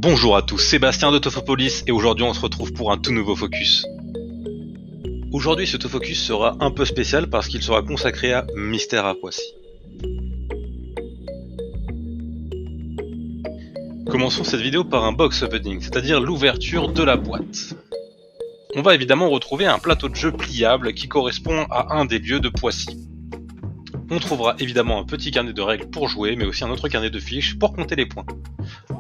Bonjour à tous, Sébastien de Tofopolis et aujourd'hui on se retrouve pour un tout nouveau focus. Aujourd'hui ce Tofocus sera un peu spécial parce qu'il sera consacré à Mystère à Poissy. Commençons cette vidéo par un box opening, c'est-à-dire l'ouverture de la boîte. On va évidemment retrouver un plateau de jeu pliable qui correspond à un des lieux de Poissy. On trouvera évidemment un petit carnet de règles pour jouer, mais aussi un autre carnet de fiches pour compter les points.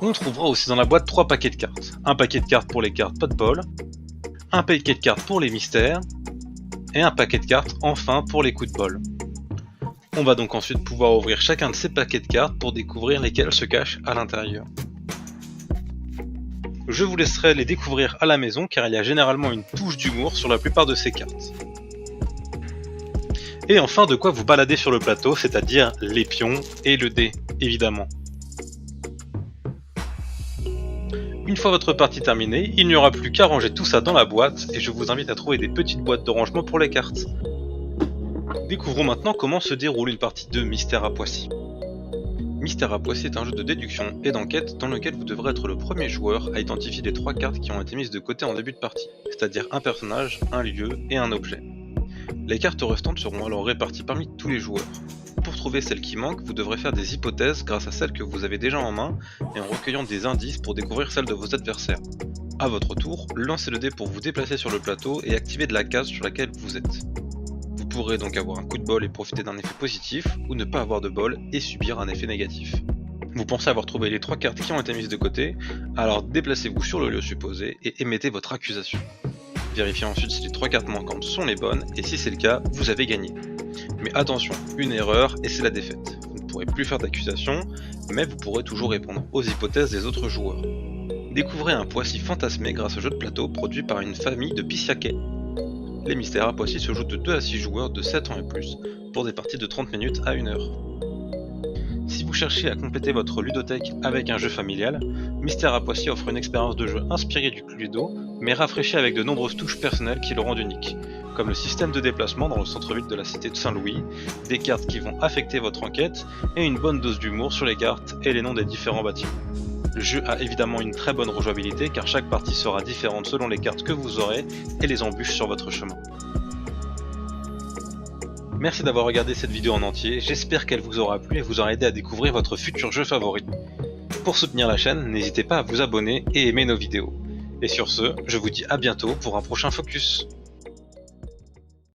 On trouvera aussi dans la boîte 3 paquets de cartes. Un paquet de cartes pour les cartes pas de bol, un paquet de cartes pour les mystères, et un paquet de cartes enfin pour les coups de bol. On va donc ensuite pouvoir ouvrir chacun de ces paquets de cartes pour découvrir lesquels se cachent à l'intérieur. Je vous laisserai les découvrir à la maison car il y a généralement une touche d'humour sur la plupart de ces cartes. Et enfin de quoi vous balader sur le plateau, c'est-à-dire les pions et le dé, évidemment. Une fois votre partie terminée, il n'y aura plus qu'à ranger tout ça dans la boîte et je vous invite à trouver des petites boîtes de rangement pour les cartes. Découvrons maintenant comment se déroule une partie de Mystère à Poissy. Mystère à Poissy est un jeu de déduction et d'enquête dans lequel vous devrez être le premier joueur à identifier les 3 cartes qui ont été mises de côté en début de partie, c'est-à-dire un personnage, un lieu et un objet. Les cartes restantes seront alors réparties parmi tous les joueurs. Pour trouver celles qui manquent, vous devrez faire des hypothèses grâce à celles que vous avez déjà en main et en recueillant des indices pour découvrir celles de vos adversaires. A votre tour, lancez le dé pour vous déplacer sur le plateau et activer de la case sur laquelle vous êtes. Vous pourrez donc avoir un coup de bol et profiter d'un effet positif, ou ne pas avoir de bol et subir un effet négatif. Vous pensez avoir trouvé les 3 cartes qui ont été mises de côté, alors déplacez-vous sur le lieu supposé et émettez votre accusation. Vérifiez ensuite si les 3 cartes manquantes sont les bonnes, et si c'est le cas, vous avez gagné. Mais attention, une erreur et c'est la défaite. Vous ne pourrez plus faire d'accusation, mais vous pourrez toujours répondre aux hypothèses des autres joueurs. Découvrez un Poissy fantasmé grâce au jeu de plateau produit par une famille de Pissiaquais. Les mystères à Poissy se jouent de 2 à 6 joueurs de 7 ans et plus, pour des parties de 30 minutes à 1 heure. Si vous cherchez à compléter votre ludothèque avec un jeu familial, Mystère à Poissy offre une expérience de jeu inspirée du Cluedo, mais rafraîchie avec de nombreuses touches personnelles qui le rendent unique, comme le système de déplacement dans le centre-ville de la cité de Saint-Louis, des cartes qui vont affecter votre enquête, et une bonne dose d'humour sur les cartes et les noms des différents bâtiments. Le jeu a évidemment une très bonne rejouabilité car chaque partie sera différente selon les cartes que vous aurez et les embûches sur votre chemin. Merci d'avoir regardé cette vidéo en entier, j'espère qu'elle vous aura plu et vous aura aidé à découvrir votre futur jeu favori. Pour soutenir la chaîne, n'hésitez pas à vous abonner et aimer nos vidéos. Et sur ce, je vous dis à bientôt pour un prochain focus.